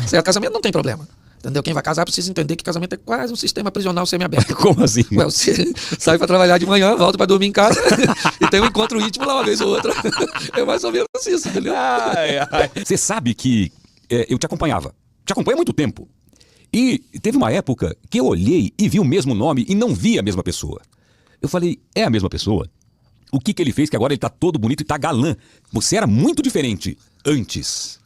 Certo? Casamento não tem problema. Entendeu? Quem vai casar precisa entender que casamento é quase um sistema prisional semi-aberto. Como assim? Ué, você sai para trabalhar de manhã, volta para dormir em casa e tem um encontro íntimo lá uma vez ou outra. É mais ou menos isso, entendeu? Você sabe que eu te acompanhava. Te acompanho há muito tempo. E teve uma época que eu olhei e vi o mesmo nome e não vi a mesma pessoa. Eu falei, é a mesma pessoa? O que ele fez que agora ele tá todo bonito e tá galã? Você era muito diferente antes.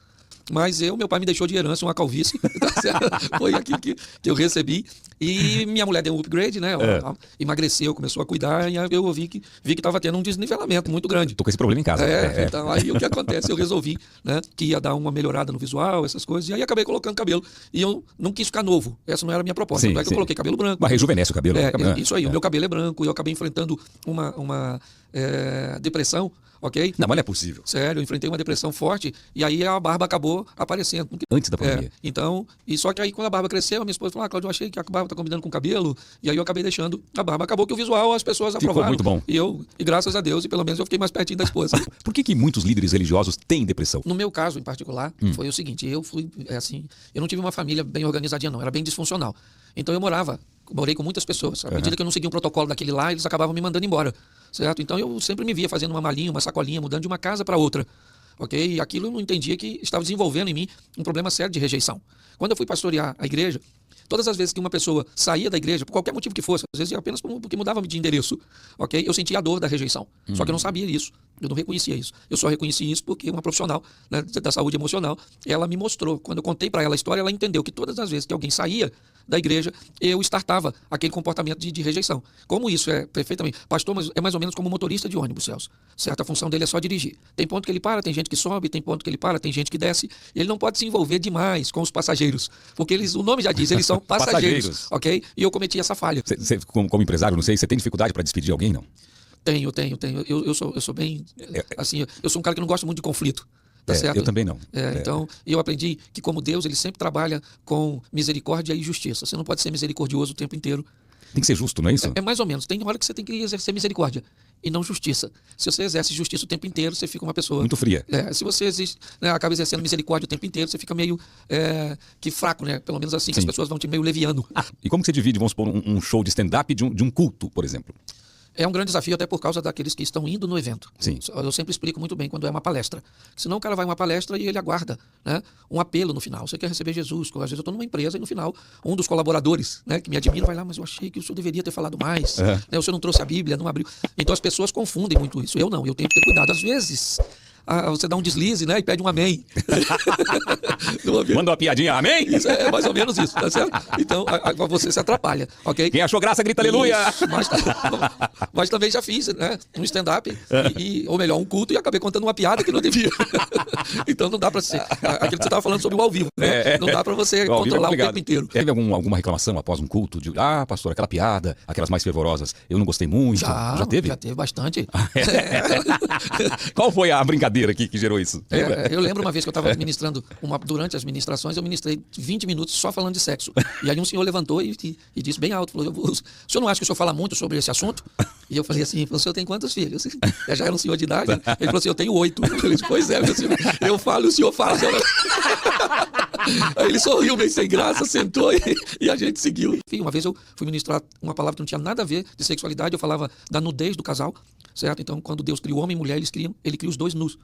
Mas meu pai me deixou de herança uma calvície, tá certo? Foi aquilo que eu recebi. E minha mulher deu um upgrade, né? Ela emagreceu, começou a cuidar, e aí eu vi que estava tendo um desnivelamento muito grande. Tô com esse problema em casa. Então aí o que acontece? Eu resolvi, né, que ia dar uma melhorada no visual, essas coisas, e aí acabei colocando cabelo. E eu não quis ficar novo. Essa não era a minha proposta. Então é que eu coloquei cabelo branco. Mas rejuvenesce o cabelo. Isso aí, o meu cabelo é branco, e eu acabei enfrentando uma depressão. Ok? Não, mas não é possível. Sério, eu enfrentei uma depressão forte e aí a barba acabou aparecendo. Antes da pandemia. Então, e só que aí quando a barba cresceu, a minha esposa falou, Cláudio, eu achei que a barba tá combinando com o cabelo, e aí eu acabei deixando a barba. Acabou que o visual as pessoas aprovaram. Ficou muito bom. E graças a Deus, e pelo menos eu fiquei mais pertinho da esposa. Por que muitos líderes religiosos têm depressão? No meu caso, em particular, foi o seguinte, eu não tive uma família bem organizadinha não, era bem disfuncional. Então eu morei com muitas pessoas. À medida que eu não seguia um protocolo daquele lá, eles acabavam me mandando embora. Certo? Então eu sempre me via fazendo uma malinha, uma sacolinha, mudando de uma casa para outra. Ok? E aquilo eu não entendia que estava desenvolvendo em mim um problema sério de rejeição. Quando eu fui pastorear a igreja, todas as vezes que uma pessoa saía da igreja, por qualquer motivo que fosse, às vezes apenas porque mudava de endereço, ok? Eu sentia a dor da rejeição. Só que eu não sabia isso. Eu não reconhecia isso. Eu só reconheci isso porque uma profissional, né, da saúde emocional, ela me mostrou. Quando eu contei para ela a história, ela entendeu que todas as vezes que alguém saía da igreja, eu startava aquele comportamento de rejeição. Como isso é perfeitamente... Pastor, mas é mais ou menos como motorista de ônibus, Celso. Certo? A função dele é só dirigir. Tem ponto que ele para, tem gente que sobe, tem ponto que ele para, tem gente que desce. Ele não pode se envolver demais com os passageiros, porque o nome já diz, eles são passageiros. Ok? E eu cometi essa falha. Você, como empresário, não sei, você tem dificuldade para despedir alguém, não? Tenho. Eu sou bem... Assim, eu sou um cara que não gosta muito de conflito. Tá certo? Eu também não. Então, eu aprendi que como Deus, ele sempre trabalha com misericórdia e justiça. Você não pode ser misericordioso o tempo inteiro. Tem que ser justo, não é isso? É mais ou menos. Tem hora que você tem que exercer misericórdia e não justiça. Se você exerce justiça o tempo inteiro, você fica uma pessoa... muito fria. Se você acaba exercendo misericórdia o tempo inteiro, você fica meio que fraco, né? Pelo menos assim, que as pessoas vão te meio leviano. E como que você divide, vamos supor, um show de stand-up de um culto, por exemplo? É um grande desafio até por causa daqueles que estão indo no evento. Sim. Eu sempre explico muito bem quando é uma palestra. Senão o cara vai a uma palestra e ele aguarda, né, um apelo no final. Você quer receber Jesus. Às vezes eu estou numa empresa e no final um dos colaboradores, né, que me admira vai lá, mas eu achei que o senhor deveria ter falado mais. Né, o senhor não trouxe a Bíblia, não abriu. Então as pessoas confundem muito isso. Eu não, eu tenho que ter cuidado. Às vezes... você dá um deslize, né? E pede um amém. Manda uma piadinha, amém? Isso é mais ou menos isso, tá certo? Então, você se atrapalha, ok? Quem achou graça, grita aleluia! Mas também já fiz, né? Um stand-up, ou melhor, um culto, e acabei contando uma piada que não devia. Então não dá pra ser. Aquilo que você estava falando sobre o ao vivo, né? Não dá pra você controlar o tempo inteiro. Teve alguma reclamação após um culto? Pastor, aquela piada, aquelas mais fervorosas, eu não gostei muito. Já teve? Já teve bastante. Qual foi a brincadeira que gerou isso? Eu lembro uma vez que eu estava ministrando, durante as ministrações, eu ministrei 20 minutos só falando de sexo. E aí um senhor levantou e disse bem alto, falou, o senhor não acha que o senhor fala muito sobre esse assunto? E eu falei assim, o senhor tem quantos filhos? Eu já era um senhor de idade. Ele falou assim, eu tenho 8. Eu falei, pois é, meu senhor, eu falo e o senhor fala. Aí ele sorriu bem sem graça, sentou e a gente seguiu. Enfim, uma vez eu fui ministrar uma palavra que não tinha nada a ver de sexualidade, eu falava da nudez do casal, certo? Então, quando Deus criou homem e mulher, ele cria os dois nus.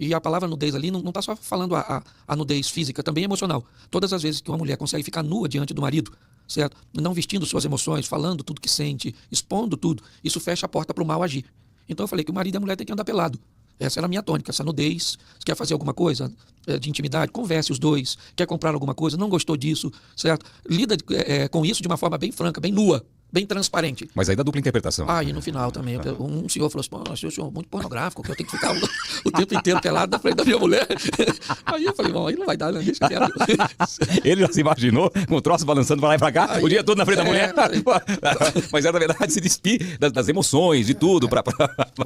E a palavra nudez ali não está só falando a nudez física, também emocional. Todas as vezes que uma mulher consegue ficar nua diante do marido, certo? Não vestindo suas emoções, falando tudo que sente, expondo tudo, isso fecha a porta para o mal agir. Então eu falei que o marido e a mulher têm que andar pelado. Essa era a minha tônica, essa nudez. Você quer fazer alguma coisa de intimidade? Converse os dois. Quer comprar alguma coisa? Não gostou disso, certo? Lida com isso de uma forma bem franca, bem nua. Bem transparente. Mas aí dá dupla interpretação. E no final também, um senhor falou assim, senhor muito pornográfico, que eu tenho que ficar o tempo inteiro pelado na frente da minha mulher. Aí eu falei, bom, aí não vai dar, não, deixa quieto. Ele já se imaginou com o troço balançando pra lá e pra cá, o dia todo na frente da mulher. Mas na verdade se despir das emoções, de tudo.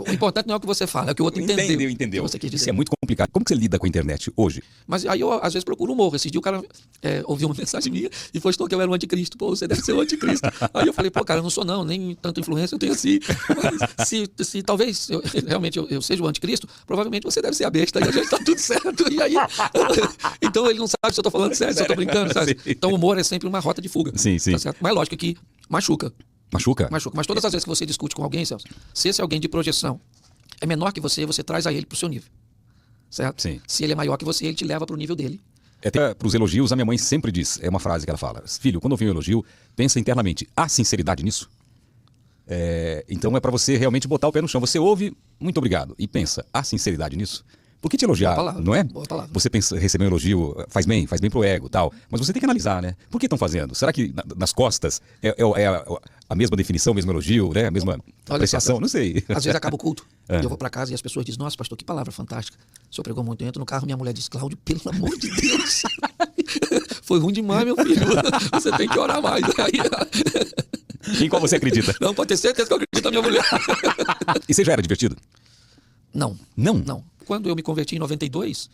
O importante não é o que você fala, é o que o outro entendeu. Entendeu. Você quis dizer. Isso é muito complicado. Como que você lida com a internet hoje? Mas aí eu, às vezes, procuro humor. Esse dia o cara ouviu uma mensagem minha e postou que eu era o anticristo. Pô, você deve ser o anticristo. Aí eu falei, Pô, cara, eu não sou não, nem tanta influência eu tenho assim. Mas se talvez realmente eu seja o anticristo, provavelmente você deve ser a besta e a gente tá tudo certo. E aí, então ele não sabe se eu tô falando sério, se eu tô brincando, sabe? Então o humor é sempre uma rota de fuga. Sim, sim. Tá certo? Mas lógico que machuca. Machuca? Machuca. Mas todas as vezes que você discute com alguém, Celso, se esse alguém de projeção é menor que você traz a ele pro seu nível. Certo? Sim. Se ele é maior que você, ele te leva pro nível dele. Para os elogios, a minha mãe sempre diz, é uma frase que ela fala: filho, quando ouvir um elogio, pensa internamente, há sinceridade nisso? Então é para você realmente botar o pé no chão. Você ouve, muito obrigado, e pensa, há sinceridade nisso? Por que te elogiar, Boa palavra, não é? boa palavra. Você pensa, receber um elogio faz bem pro ego, tal. Mas você tem que analisar, né? Por que estão fazendo? Será que nas costas é a mesma definição, o mesmo elogio, né? A mesma apreciação? Não sei. Às vezes acaba o culto, e eu vou para casa e as pessoas dizem, nossa, pastor, que palavra fantástica. O senhor pregou muito. Eu entro no carro, minha mulher diz, Cláudio, pelo amor de Deus. Foi ruim demais, meu filho. Você tem que orar mais. Em qual você acredita? Não, pode ter certeza que eu acredito na minha mulher. E você já era divertido? Não. Não? Não. Quando eu me converti em 92,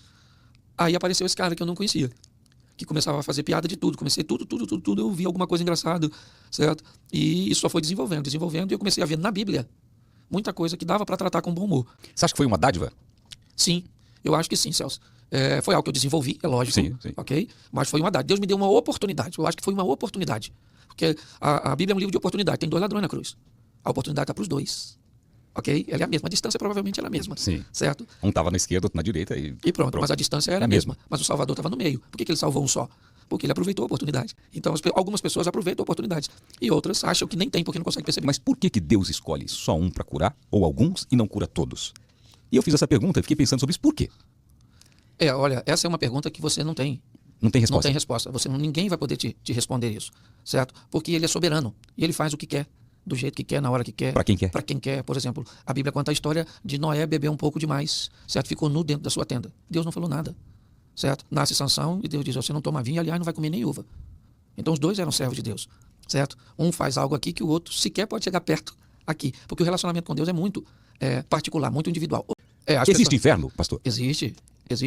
aí apareceu esse cara que eu não conhecia, que começava a fazer piada de tudo. Comecei tudo, eu vi alguma coisa engraçada, certo? E isso só foi desenvolvendo, e eu comecei a ver na Bíblia muita coisa que dava para tratar com bom humor. Você acha que foi uma dádiva? Sim, eu acho que sim, Celso. Foi algo que eu desenvolvi, é lógico, sim. ok? Mas foi uma dádiva. Deus me deu uma oportunidade, eu acho que foi uma oportunidade. Porque a Bíblia é um livro de oportunidade, tem 2 ladrões na cruz. A oportunidade está para os dois. Ok? Ela é a mesma. A distância provavelmente era a mesma. Sim. Certo? Um estava na esquerda, outro na direita. E pronto. Mas a distância era a mesma. Mas o Salvador estava no meio. Por que ele salvou um só? Porque ele aproveitou a oportunidade. Então, algumas pessoas aproveitam a oportunidade. E outras acham que nem tem, porque não conseguem perceber. Mas por que Deus escolhe só um para curar, ou alguns, e não cura todos? E eu fiz essa pergunta e fiquei pensando sobre isso. Por quê? Olha, essa é uma pergunta que você não tem. Não tem resposta. Não tem resposta. Ninguém vai poder te responder isso. Certo? Porque ele é soberano. E ele faz o que quer. Do jeito que quer, na hora que quer. Para quem quer. Para quem quer. Por exemplo, a Bíblia conta a história de Noé beber um pouco demais, certo? Ficou nu dentro da sua tenda. Deus não falou nada, certo? Nasce Sansão e Deus diz, você não toma vinho, aliás, não vai comer nem uva. Então os dois eram servos de Deus, certo? Um faz algo aqui que o outro sequer pode chegar perto aqui. Porque o relacionamento com Deus é muito particular, muito individual. Existe inferno, pastor? Existe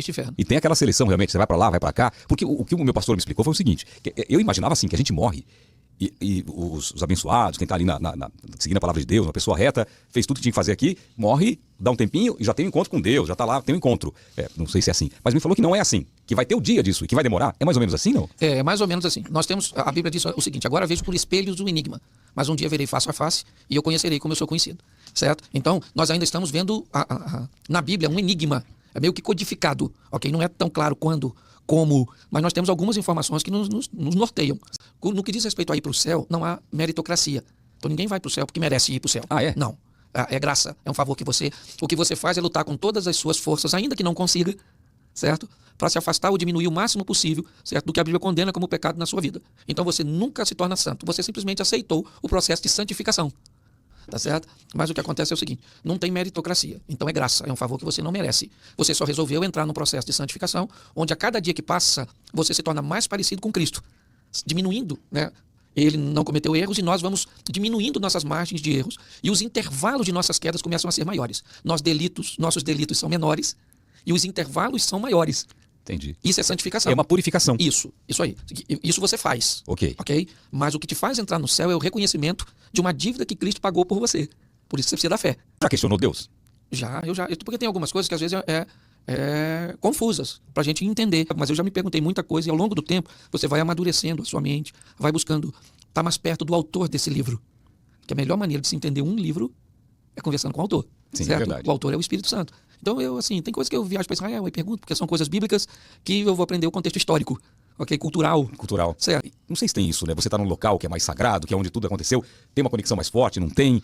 inferno. E tem aquela seleção realmente, você vai para lá, vai para cá. Porque o que o meu pastor me explicou foi o seguinte, que eu imaginava assim, que a gente morre. E os abençoados, quem está ali seguindo a palavra de Deus, uma pessoa reta, fez tudo que tinha que fazer aqui, morre, dá um tempinho e já tem um encontro com Deus, já está lá, tem um encontro. Não sei se é assim, mas me falou que não é assim, que vai ter o dia disso e que vai demorar. É mais ou menos assim, não? É mais ou menos assim. Nós temos, a Bíblia diz o seguinte, agora vejo por espelhos o enigma, mas um dia verei face a face e eu conhecerei como eu sou conhecido, certo? Então, nós ainda estamos vendo na Bíblia um enigma, é meio que codificado, ok? Não é tão claro quando, como, mas nós temos algumas informações que nos norteiam. No que diz respeito a ir para o céu, não há meritocracia. Então ninguém vai para o céu porque merece ir para o céu. Ah, é? Não. É graça, é um favor que o que você faz é lutar com todas as suas forças, ainda que não consiga, certo? Para se afastar ou diminuir o máximo possível, certo? Do que a Bíblia condena como pecado na sua vida. Então você nunca se torna santo, você simplesmente aceitou o processo de santificação. Tá certo? Mas o que acontece é o seguinte, não tem meritocracia, então é graça, é um favor que você não merece. Você só resolveu entrar num processo de santificação, onde a cada dia que passa, você se torna mais parecido com Cristo, diminuindo, né? Ele não cometeu erros e nós vamos diminuindo nossas margens de erros e os intervalos de nossas quedas começam a ser maiores. Nossos delitos são menores e os intervalos são maiores. Entendi. Isso é santificação. É uma purificação. Isso aí. Isso você faz. Ok. Mas o que te faz entrar no céu é o reconhecimento de uma dívida que Cristo pagou por você. Por isso você precisa da fé. Já questionou Deus? Porque tem algumas coisas que às vezes confusas pra gente entender. Mas eu já me perguntei muita coisa e ao longo do tempo você vai amadurecendo a sua mente, vai buscando estar mais perto do autor desse livro. Que a melhor maneira de se entender um livro é conversando com o autor. Sim, certo? É verdade. O autor é o Espírito Santo. Então, tem coisas que eu viajo para Israel e pergunto, porque são coisas bíblicas que eu vou aprender o contexto histórico, ok? Cultural. Certo. Não sei se tem isso, né? Você está num local que é mais sagrado, que é onde tudo aconteceu, tem uma conexão mais forte, não tem?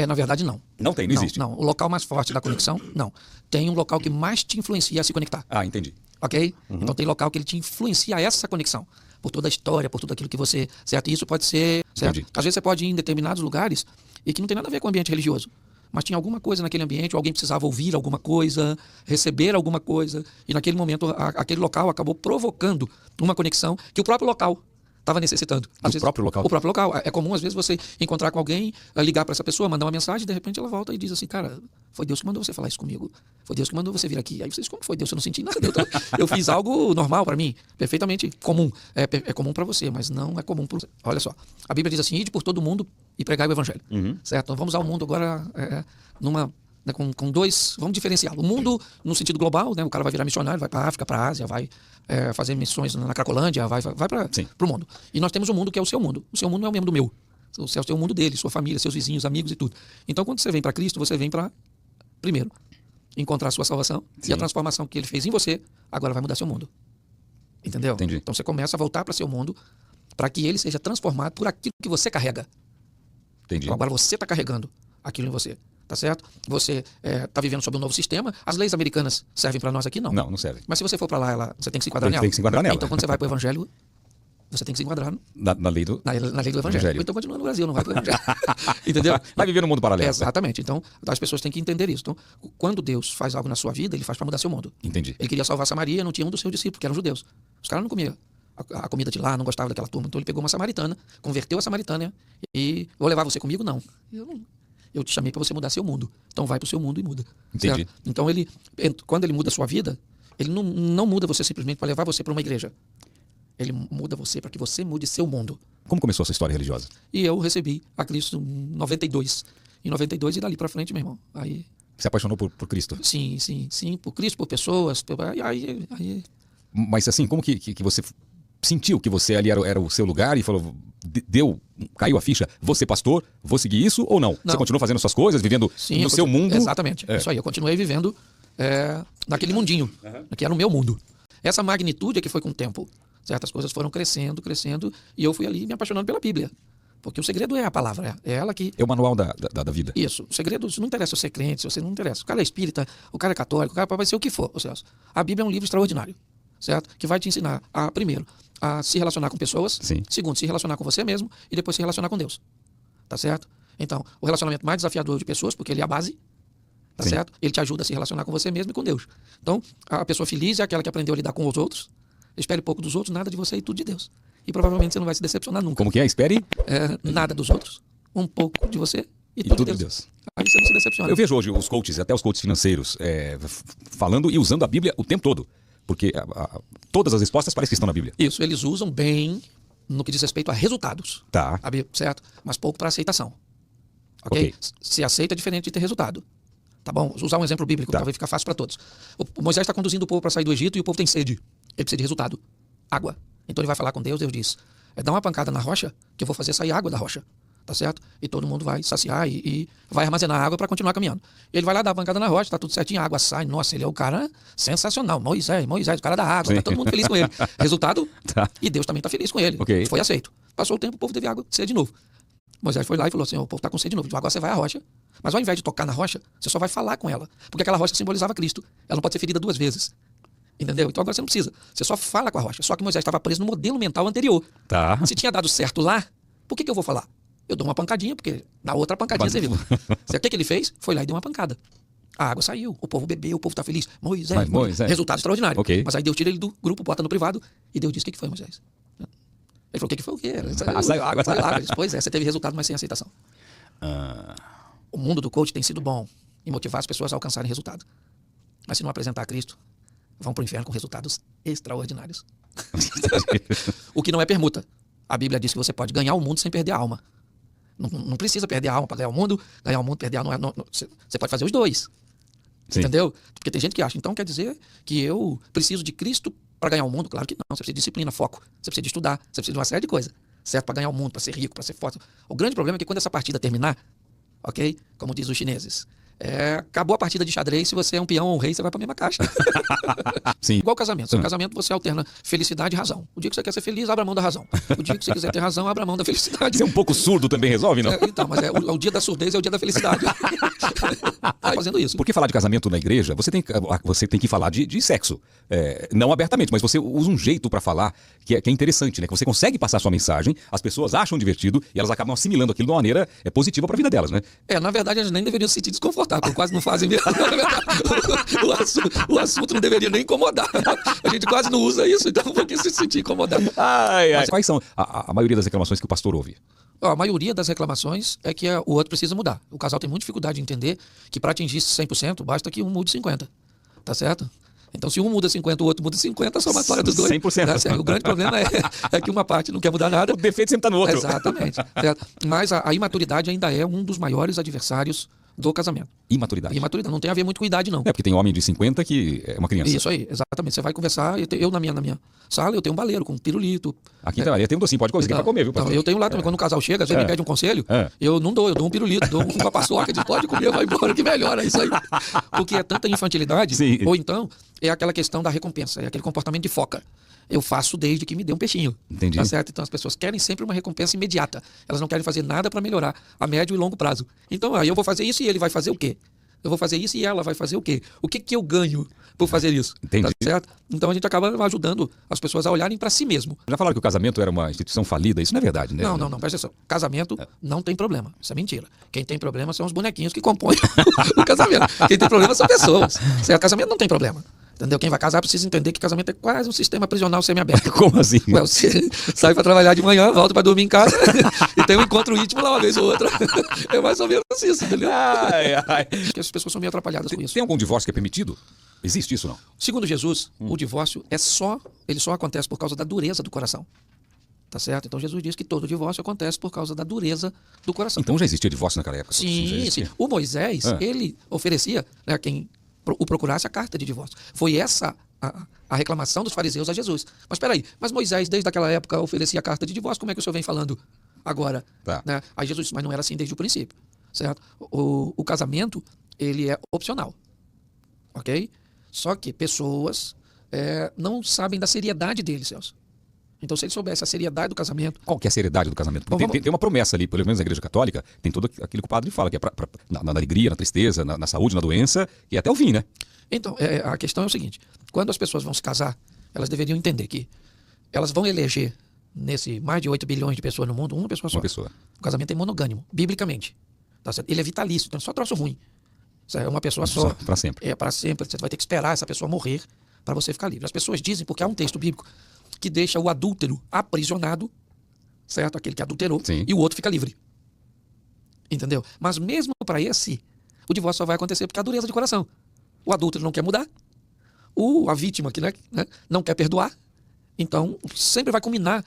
Na verdade, não. Não tem, não existe? Não, o local mais forte da conexão, não. Tem um local que mais te influencia a se conectar. Ah, entendi. Ok? Uhum. Então tem local que ele te influencia a essa conexão, por toda a história, por tudo aquilo que você... Certo? E isso pode ser... Certo? Entendi. Às vezes você pode ir em determinados lugares e que não tem nada a ver com o ambiente religioso. Mas tinha alguma coisa naquele ambiente, ou alguém precisava ouvir alguma coisa, receber alguma coisa, e naquele momento aquele local acabou provocando uma conexão que o próprio local estava necessitando. Do próprio local. O próprio local. É comum, às vezes, você encontrar com alguém, ligar para essa pessoa, mandar uma mensagem, e de repente ela volta e diz assim, cara, foi Deus que mandou você falar isso comigo. Foi Deus que mandou você vir aqui. Aí vocês, como foi Deus? Eu não senti nada. Eu fiz algo normal para mim, perfeitamente comum. É comum para você, mas não é comum para você. Olha só, a Bíblia diz assim, ide por todo mundo e pregai o evangelho. Certo? Então vamos usar o mundo agora com dois, vamos diferenciá-lo. O mundo no sentido global, né? O cara vai virar missionário, vai para a África, para a Ásia, vai fazer missões na Cracolândia, vai para o mundo. E nós temos um mundo que é o seu mundo. O seu mundo não é o mesmo do meu. O céu tem o mundo dele, sua família, seus vizinhos, amigos e tudo. Então quando você vem para Cristo, você vem para, primeiro, encontrar a sua salvação. Sim. E a transformação que ele fez em você, agora vai mudar seu mundo. Entendeu? Entendi. Então você começa a voltar para seu mundo para que ele seja transformado por aquilo que você carrega. Entendi. Então agora você está carregando aquilo em você. Tá certo? Você está vivendo sob um novo sistema. As leis americanas servem para nós aqui? Não. Não servem. Mas se você for para lá, você tem que se enquadrar nela. Tem que se enquadrar nela. Então quando você vai para o evangelho, você tem que se enquadrar na lei do evangelho. Então continua no Brasil, não vai para o evangelho. Entendeu? Vai viver no mundo paralelo. Exatamente. Então as pessoas têm que entender isso. Então, quando Deus faz algo na sua vida, ele faz para mudar seu mundo. Entendi. Ele queria salvar Samaria, não tinha um dos seus discípulos, que eram judeus. Os caras não comiam a comida de lá, não gostavam daquela turma. Então ele pegou uma samaritana, converteu a samaritana e vou levar você comigo? Não. Eu te chamei para você mudar seu mundo. Então vai para o seu mundo e muda. Entendi. Certo? Então quando ele muda a sua vida, ele não muda você simplesmente para levar você para uma igreja. Ele muda você para que você mude seu mundo. Como começou essa história religiosa? E eu recebi a Cristo em 92. Em 92 e dali para frente, meu irmão. Aí se apaixonou por Cristo? Sim. Por Cristo, por pessoas. Mas assim, como que você sentiu que você ali era o seu lugar e falou, caiu a ficha, vou ser pastor, vou seguir isso ou não? Você continuou fazendo suas coisas, vivendo no seu mundo? Exatamente, isso aí, eu continuei vivendo naquele mundinho, que era o meu mundo. Essa magnitude é que foi com o tempo, certas coisas foram crescendo, e eu fui ali me apaixonando pela Bíblia. Porque o segredo é a palavra, é ela que... É o manual da vida. Isso, o segredo, não interessa se você é crente, se você não interessa. O cara é espírita, o cara é católico, o cara pode ser o que for, Celso. A Bíblia é um livro extraordinário, certo? Que vai te ensinar, primeiro, a se relacionar com pessoas. Sim. Segundo, se relacionar com você mesmo e depois se relacionar com Deus. Tá certo? Então, o relacionamento mais desafiador de pessoas, porque ele é a base, tá certo? Ele te ajuda a se relacionar com você mesmo e com Deus. Então, a pessoa feliz é aquela que aprendeu a lidar com os outros. Espere pouco dos outros, nada de você e tudo de Deus. E provavelmente você não vai se decepcionar nunca. Como que é? Espere? Nada dos outros, um pouco de você e tudo de Deus. Aí você não se decepciona. Eu vejo hoje os coaches, até os coaches financeiros, falando e usando a Bíblia o tempo todo. Porque todas as respostas parecem que estão na Bíblia. Isso, eles usam bem no que diz respeito a resultados. Tá. Certo? Mas pouco para aceitação. Ok? Se aceita é diferente de ter resultado. Tá bom? Vou usar um exemplo bíblico, talvez ficar fácil para todos. O Moisés está conduzindo o povo para sair do Egito e o povo tem sede. Ele precisa de resultado. Água. Então ele vai falar com Deus, Deus diz, dá uma pancada na rocha que eu vou fazer sair água da rocha. Tá certo? E todo mundo vai saciar e vai armazenar água para continuar caminhando. Ele vai lá dar a pancada na rocha, tá tudo certinho, a água sai. Nossa, ele é o cara sensacional. Moisés, o cara da água. Sim. Tá todo mundo feliz com ele. Resultado? E Deus também tá feliz com ele. Okay. Foi aceito. Passou o tempo, o povo teve água, sede de novo. Moisés foi lá e falou assim, o povo tá com sede de novo. Agora você vai à rocha. Mas ao invés de tocar na rocha, você só vai falar com ela. Porque aquela rocha simbolizava Cristo. Ela não pode ser ferida 2 vezes. Entendeu? Então agora você não precisa. Você só fala com a rocha. Só que Moisés estava preso no modelo mental anterior. Tá. Se tinha dado certo lá, por que eu vou falar? Eu dou uma pancadinha, porque na outra pancadinha você viu. O que ele fez? Foi lá e deu uma pancada. A água saiu, o povo bebeu, o povo está feliz. Moisés. Resultado extraordinário. Okay. Mas aí Deus tira ele do grupo, bota no privado, e Deus diz, o que foi, Moisés? Ele falou, o que foi o quê? Saiu água. Ele disse, pois é, você teve resultado, mas sem aceitação. O mundo do coach tem sido bom em motivar as pessoas a alcançarem resultado. Mas se não apresentar a Cristo, vão para o inferno com resultados extraordinários. O que não é permuta. A Bíblia diz que você pode ganhar o mundo sem perder a alma. Não precisa perder a alma para ganhar o mundo, perder a alma. Você pode fazer os dois. Sim. Entendeu? Porque tem gente que acha, então quer dizer que eu preciso de Cristo para ganhar o mundo? Claro que não. Você precisa de disciplina, foco. Você precisa de estudar. Você precisa de uma série de coisas. Certo? Para ganhar o mundo, para ser rico, para ser forte. O grande problema é que quando essa partida terminar, ok? Como diz os chineses, acabou a partida de xadrez, se você é um peão ou um rei, você vai para a mesma caixa. Sim. Igual casamento. No casamento você alterna felicidade e razão. O dia que você quer ser feliz, abra a mão da razão. O dia que você quiser ter razão, abra a mão da felicidade. Ser um pouco surdo também resolve, não? Então, mas o dia da surdez é o dia da felicidade. Fazendo isso. Porque falar de casamento na igreja, você tem que falar de sexo. Não abertamente, mas você usa um jeito para falar que é interessante, né? Que você consegue passar a sua mensagem, as pessoas acham divertido e elas acabam assimilando aquilo de uma maneira positiva para a vida delas, né? Na verdade, elas nem deveriam se sentir desconfortáveis. desconfortável, quase não fazem mesmo. O assunto não deveria nem incomodar. A gente quase não usa isso, então por que se sentir incomodado? Mas quais são a maioria das reclamações que o pastor ouve? A maioria das reclamações é que o outro precisa mudar. O casal tem muita dificuldade de entender que para atingir 100%, basta que um mude 50%. Tá certo? Então, se um muda 50%, o outro muda 50%, a somatória dos dois. 100%. O grande problema é que uma parte não quer mudar nada. O defeito sempre está no outro. Exatamente. Certo? Mas a imaturidade ainda é um dos maiores adversários do casamento. Imaturidade. Imaturidade. Não tem a ver muito com idade, não. É porque tem homem de 50 que é uma criança. Isso aí, exatamente. Você vai conversar, eu na minha sala, eu tenho um baleiro com um pirulito. Aqui também tem um docinho, pode comer, quer comer, viu, pastor? Eu tenho lá também, quando o casal chega, às vezes me pede um conselho, eu não dou, eu dou um pirulito, dou uma paçoca, diz, pode comer, vai embora, que melhora isso aí. Porque é tanta infantilidade, Sim. Ou então é aquela questão da recompensa, é aquele comportamento de foca. Eu faço desde que me dê um peixinho. Entendi. Tá certo? Então as pessoas querem sempre uma recompensa imediata. Elas não querem fazer nada para melhorar a médio e longo prazo. Então, aí eu vou fazer isso e ele vai fazer o quê? Eu vou fazer isso e ela vai fazer o quê? O que eu ganho por fazer isso? Entendi. Tá certo? Então a gente acaba ajudando as pessoas a olharem para si mesmo. Já falaram que o casamento era uma instituição falida, isso não é verdade, né? Não, presta atenção. Casamento não tem problema. Isso é mentira. Quem tem problema são os bonequinhos que compõem o casamento. Quem tem problema são pessoas. Certo? Casamento não tem problema. Entendeu? Quem vai casar precisa entender que casamento é quase um sistema prisional semiaberto. Como assim? Você sai para trabalhar de manhã, volta para dormir em casa e tem um encontro íntimo lá uma vez ou outra. É mais ou menos isso, entendeu? Acho que as pessoas são meio atrapalhadas com isso. Tem algum divórcio que é permitido? Existe isso, não? Segundo Jesus, o divórcio ele só acontece por causa da dureza do coração. Tá certo? Então Jesus diz que todo divórcio acontece por causa da dureza do coração. Então já existia divórcio naquela época? Sim. O Moisés, ele oferecia, né, quem o procurasse a carta de divórcio. Foi essa a reclamação dos fariseus a Jesus. Mas espera aí, mas Moisés desde aquela época oferecia a carta de divórcio, como é que o senhor vem falando agora? Tá. Né? Aí Jesus disse, mas não era assim desde o princípio, certo? O casamento, ele é opcional, ok? Só que pessoas não sabem da seriedade dele, Celso. Então, se ele soubesse a seriedade do casamento... Qual que é a seriedade do casamento? Porque tem uma promessa ali, pelo menos na Igreja Católica, tem todo aquilo que o padre fala, que é na alegria, na tristeza, na saúde, na doença, e até o fim, né? Então, a questão é o seguinte, quando as pessoas vão se casar, elas deveriam entender que elas vão eleger, nesse mais de 8 bilhões de pessoas no mundo, uma pessoa só. Uma pessoa. O casamento é monogâmico, biblicamente. Tá certo? Ele é vitalício, então é só troço ruim. Isso é uma pessoa só. Para sempre. É para sempre. Você vai ter que esperar essa pessoa morrer para você ficar livre. As pessoas dizem, porque há um texto bíblico que deixa o adúltero aprisionado, certo? Aquele que adulterou, Sim. e o outro fica livre. Entendeu? Mas mesmo para esse, o divórcio só vai acontecer porque há dureza de coração. O adúltero não quer mudar, a vítima que não quer perdoar, então sempre vai culminar.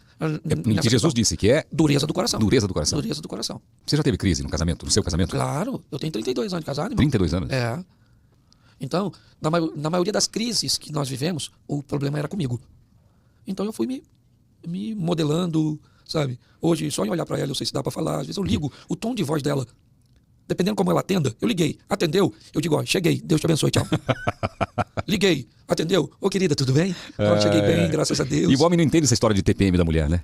Que Jesus disse que é dureza do coração. Dureza do coração. Dureza do coração. Você já teve crise no casamento, no seu casamento? Claro, eu tenho 32 anos de casado, irmão. 32 anos? É. Então, na maioria das crises que nós vivemos, o problema era comigo. Então eu fui me modelando, sabe? Hoje, só em olhar para ela, eu sei se dá para falar. Às vezes eu ligo o tom de voz dela. Dependendo como ela atenda, eu liguei. Atendeu? Eu digo, ó, cheguei. Deus te abençoe, tchau. Liguei. Atendeu? Ô, querida, tudo bem? Cheguei bem, graças a Deus. E o homem não entende essa história de TPM da mulher, né?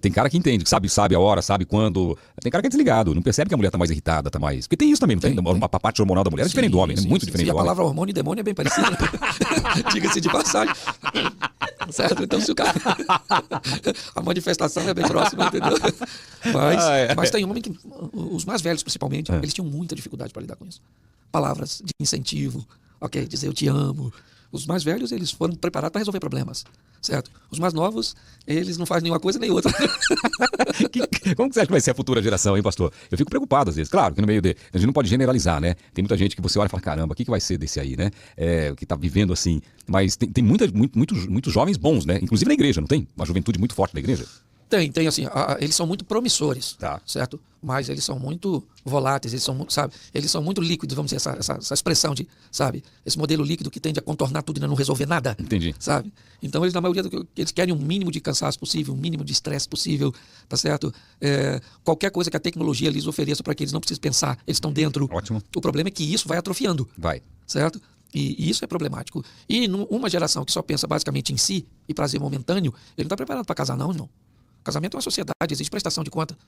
Tem cara que entende, que sabe a hora, sabe quando. Tem cara que é desligado, não percebe que a mulher tá mais irritada, tá mais... Porque tem isso também, não tem? A parte hormonal da mulher é diferente do homem, né? Muito diferente do homem. E a palavra hormônio e demônio é bem parecida. Diga-se de passagem. Certo? Então, se o cara... a manifestação é bem próxima, entendeu? Mas tem homem que... Os mais velhos, principalmente, eles tinham muita dificuldade para lidar com isso. Palavras de incentivo, ok? Dizer eu te amo. Os mais velhos, eles foram preparados para resolver problemas, certo? Os mais novos, eles não fazem nenhuma coisa nem outra. Como que você acha que vai ser a futura geração, hein, pastor? Eu fico preocupado às vezes. Claro que no meio a gente não pode generalizar, né? Tem muita gente que você olha e fala, caramba, o que vai ser desse aí, né? Que tá vivendo assim. Mas tem muitos jovens bons, né? Inclusive na igreja, não tem? Uma juventude muito forte na igreja. Tem assim, eles são muito promissores, tá, certo? Mas eles são muito voláteis, eles são muito líquidos, vamos dizer, essa expressão de, sabe? Esse modelo líquido que tende a contornar tudo e não resolver nada. Entendi. Sabe? Então, eles, na maioria, eles querem um mínimo de cansaço possível, um mínimo de estresse possível, tá certo? Qualquer coisa que a tecnologia lhes ofereça para que eles não precisem pensar, eles estão dentro. Ótimo. O problema é que isso vai atrofiando. Vai. Certo? E isso é problemático. E uma geração que só pensa basicamente em si e prazer momentâneo, ele não está preparado para casar, não, irmão. Casamento é uma sociedade, existe prestação de conta.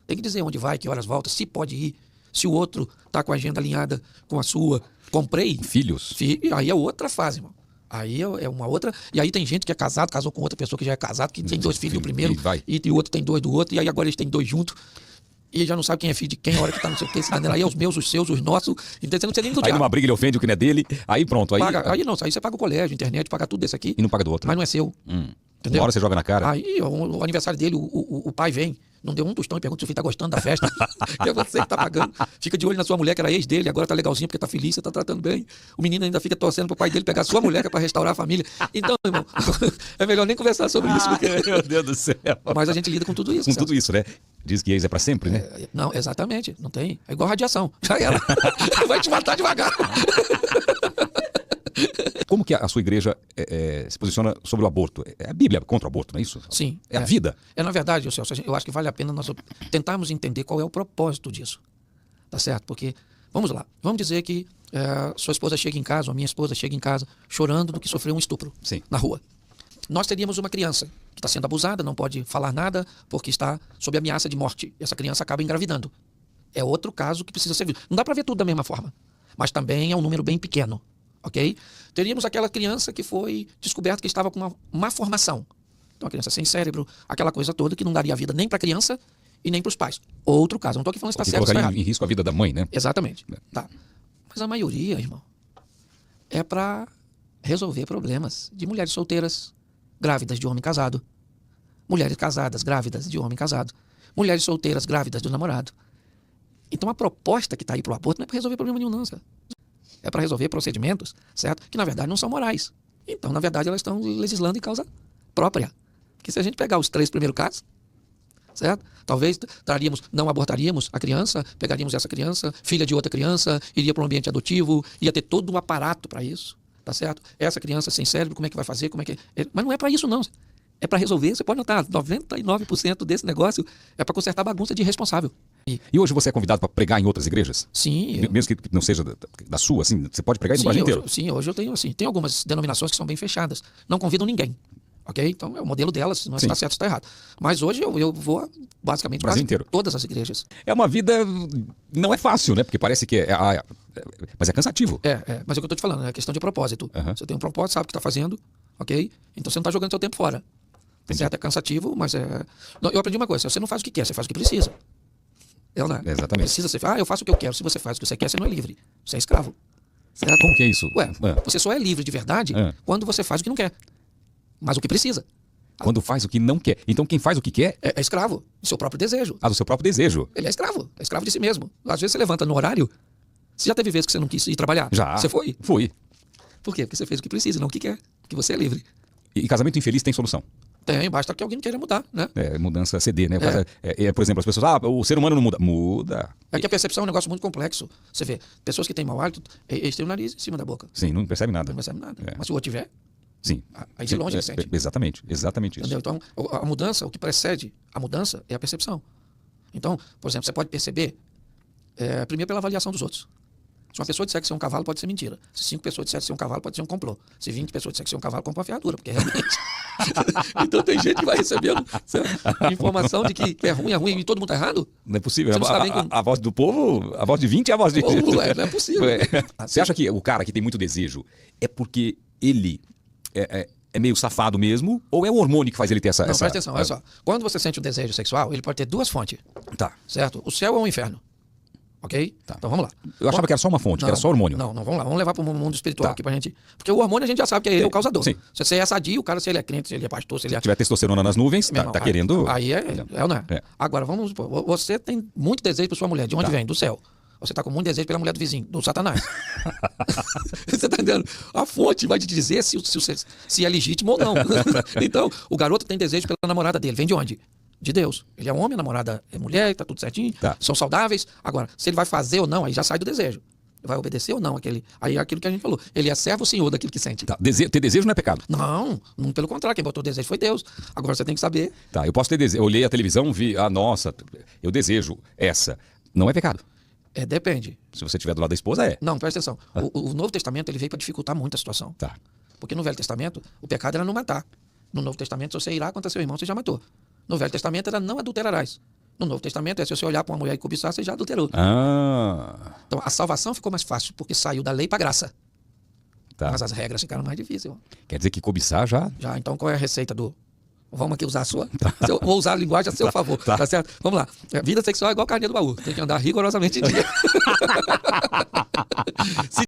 Tem que dizer onde vai, que horas volta, se pode ir, se o outro está com a agenda alinhada com a sua. Comprei. Filhos. Aí é outra fase, irmão. Aí é uma outra. E aí tem gente que é casado, casou com outra pessoa que já é casado, que tem 2 filhos do primeiro, e o outro tem 2 do outro, e aí agora eles têm 2 juntos. e já não sabe quem é filho de quem, a hora que tá não sei o que, aí é os meus, os seus, os nossos, então você não sei nem do Aí diabo. numa briga ele ofende o que não é dele, aí pronto. Aí, Aí não, aí você paga o colégio, internet, paga tudo desse aqui, e não paga do outro. mas não é seu. Entendeu? Uma hora você joga na cara. Aí o aniversário dele, o pai vem, não deu um tostão e pergunta se o filho tá gostando da festa. E é você que tá pagando. Fica de olho na sua mulher, que era ex dele, agora tá legalzinho porque tá feliz, você tá tratando bem. O menino ainda fica torcendo pro pai dele pegar a sua mulher, que é pra restaurar a família. Então, irmão, é melhor nem conversar sobre isso. Porque... Meu Deus do céu. Mas a gente lida com tudo isso. Com tudo isso, né? Diz que ex é pra sempre, né? Não, exatamente. Não tem. É igual radiação. Já era. Vai te matar devagar. Como que a sua igreja se posiciona sobre o aborto? É a Bíblia contra o aborto, não é isso? Sim. É a vida. Na verdade, Celso, eu acho que vale a pena nós tentarmos entender qual é o propósito disso. Tá certo? Porque, vamos lá, vamos dizer que sua esposa chega em casa, ou a minha esposa chega em casa, chorando do que sofreu um estupro na rua. Nós teríamos uma criança que está sendo abusada, não pode falar nada, porque está sob ameaça de morte. E essa criança acaba engravidando. É outro caso que precisa ser visto. Não dá para ver tudo da mesma forma, mas também é um número bem pequeno. Ok? Teríamos aquela criança que foi descoberta que estava com uma má formação. Então, a criança sem cérebro, aquela coisa toda que não daria vida nem para a criança e nem para os pais. Outro caso. Não estou aqui falando se está certo ou se está errado. Em risco a vida da mãe, né? Exatamente. Tá. Mas a maioria, irmão, é para resolver problemas de mulheres solteiras, grávidas de homem casado, mulheres casadas, grávidas de homem casado, mulheres solteiras, grávidas do namorado. Então, a proposta que está aí para o aborto não é para resolver problema nenhum, não, sabe? É para resolver procedimentos, certo? Que na verdade não são morais. Então, na verdade, elas estão legislando em causa própria. Porque se a gente pegar os 3 primeiros casos, certo? Talvez não abortaríamos a criança, pegaríamos essa criança, filha de outra criança, iria para um ambiente adotivo, ia ter todo um aparato para isso, tá certo? Essa criança sem cérebro, como é que vai fazer? Mas não é para isso, não. É para resolver. Você pode notar, 99% desse negócio é para consertar bagunça de irresponsável. E hoje você é convidado para pregar em outras igrejas? Sim. Mesmo que não seja da sua, assim, você pode pregar no Brasil inteiro? Sim, hoje eu tenho assim. Tem algumas denominações que são bem fechadas. Não convidam ninguém. Ok? Então é o modelo delas, não está certo, está errado. Mas hoje eu vou basicamente Brasil inteiro. Todas as igrejas. É uma vida. Não é fácil, né? Porque parece que mas é cansativo. Mas é o que eu estou te falando, é questão de propósito. Você tem um propósito, sabe o que está fazendo, ok? Então você não está jogando seu tempo fora. Certo? É cansativo, mas é. Eu aprendi uma coisa: você não faz o que quer, você faz o que precisa. Exatamente. Precisa ser. Eu faço o que eu quero. Se você faz o que você quer, você não é livre. Você é escravo. Certo? Como que é isso? Você só é livre de verdade quando você faz o que não quer. Mas o que precisa. Quando faz o que não quer. Então quem faz o que quer... É escravo do seu próprio desejo. Do seu próprio desejo. Ele é escravo de si mesmo. Às vezes você levanta no horário. Você já teve vezes que você não quis ir trabalhar? Já. Você foi? Fui. Por quê? Porque você fez o que precisa, não o que quer. Porque você é livre. E casamento infeliz tem solução? Tem, basta que alguém queira mudar, né? Mudança CD, né? Por exemplo, as pessoas, o ser humano não muda. Muda. É que a percepção é um negócio muito complexo. Você vê, pessoas que têm mau hálito, eles têm o nariz em cima da boca. Sim, não percebe nada. Não percebe nada. Mas se o outro tiver, sim. Aí de longe ele sente. Exatamente isso. Entendeu? Então, a mudança, o que precede a mudança é a percepção. Então, por exemplo, você pode perceber, primeiro pela avaliação dos outros. Se uma pessoa disser que ser um cavalo, pode ser mentira. Se 5 pessoas disserem que ser um cavalo, pode ser um complô. Se 20 pessoas disserem que ser um cavalo, compra uma fiadura, porque realmente... Então tem gente que vai recebendo informação de que é ruim e todo mundo tá errado. Não é possível. Não a voz do povo, a voz de 20 é a voz de... Não é possível. Você acha que o cara que tem muito desejo é porque ele é meio safado mesmo? Ou é o hormônio que faz ele ter essa... Não, presta atenção, olha só. Quando você sente um desejo sexual, ele pode ter 2 fontes. Tá. Certo? O céu ou o inferno. Ok? Tá. Então vamos lá. Eu achava que era só uma fonte, que era só hormônio. Não, vamos lá. Vamos levar para o mundo espiritual aqui pra gente. Porque o hormônio a gente já sabe que é ele o causador. Sim. Se você é sadio, o cara, se ele é crente, se ele é pastor, se ele é... Se tiver testosterona nas nuvens, tá querendo... Aí ou não é? Agora, vamos supor, você tem muito desejo por sua mulher. De onde vem? Do céu. Você está com muito desejo pela mulher do vizinho, do Satanás. Você está entendendo? A fonte vai te dizer se é legítimo ou não. Então, o garoto tem desejo pela namorada dele. Vem de onde? De Deus. Ele é homem, a namorada é mulher, está tudo certinho, são saudáveis. Agora, se ele vai fazer ou não, aí já sai do desejo. Vai obedecer ou não? Aí é aquilo que a gente falou. Ele é servo ou senhor daquilo que sente. Tá. Ter desejo não é pecado? Não, pelo contrário, quem botou o desejo foi Deus. Agora você tem que saber. Tá, eu posso ter desejo. Eu olhei a televisão, vi, nossa, eu desejo essa. Não é pecado? Depende. Se você estiver do lado da esposa, é. Não, presta atenção. O Novo Testamento ele veio para dificultar muito a situação. Tá. Porque no Velho Testamento, o pecado era não matar. No Novo Testamento, se você irá contra seu irmão, você já matou. No Velho Testamento era não adulterarás. No Novo Testamento se você olhar para uma mulher e cobiçar, você já adulterou. Então a salvação ficou mais fácil, porque saiu da lei para a graça. Tá. Mas as regras ficaram mais difíceis. Quer dizer que cobiçar já... Então qual é a receita Vamos aqui usar a sua. Eu vou usar a linguagem a seu favor. Tá certo? Vamos lá. Vida sexual é igual carninha do baú. Tem que andar rigorosamente em dia.